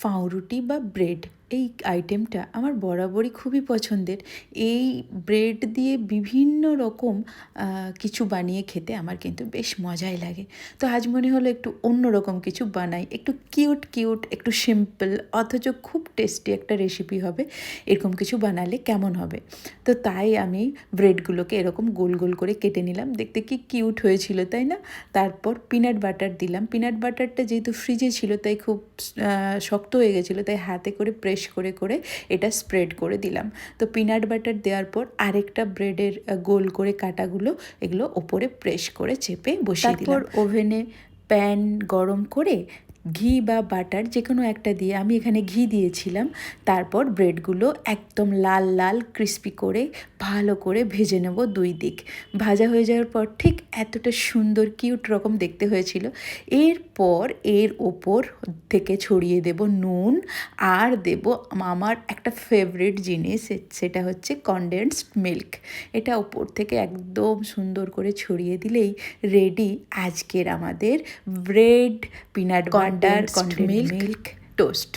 পাউরুটি বা ব্রেড, এই আইটেমটা আমার বরাবরই খুবই পছন্দের। এই ব্রেড দিয়ে বিভিন্ন রকম কিছু বানিয়ে খেতে আমার কিন্তু বেশ মজাই লাগে। তো আজ মনে হলো একটু অন্য রকম কিছু বানাই, একটু কিউট কিউট, একটু সিম্পল অথচ খুব টেস্টি একটা রেসিপি হবে। এরকম কিছু বানালে কেমন হবে? তো তাই আমি ব্রেডগুলোকে এরকম গোল গোল করে কেটে নিলাম। দেখতে কি কিউট হয়েছিল, তাই না? তারপর পিনাট বাটার দিলাম। পিনাট বাটারটা যেহেতু ফ্রিজে ছিল তাই খুব শক্ত হয়ে গেছিলো, তাই হাতে করে প্রেস করে করে এটা স্প্রেড করে দিলাম। তো পিনাট বাটার দেওয়ার পর আরেকটা ব্রেডের গোল করে কাটাগুলো এগুলো ওপরে প্রেস করে চেপে বসিয়ে দিলাম। তারপর ওভেনে প্যান গরম করে ঘি বা বাটার যে কোনো একটা দিয়ে, আমি এখানে ঘি দিয়েছিলাম। তারপর ব্রেডগুলো একদম লাল লাল ক্রিস্পি করে ভালো করে ভেজে নেব দুই দিক। ভাজা হয়ে যাওয়ার পর ঠিক এতটা সুন্দর কিউট রকম দেখতে হয়েছিল। এরপর এর ওপর থেকে ছড়িয়ে দেব নুন, আর দেব আমার একটা ফেভারিট জিনিস, সেটা হচ্ছে কনডেন্সড মিল্ক। এটা ওপর থেকে একদম সুন্দর করে ছড়িয়ে দিলেই রেডি আজকের আমাদের bread peanut butter condensed milk toast.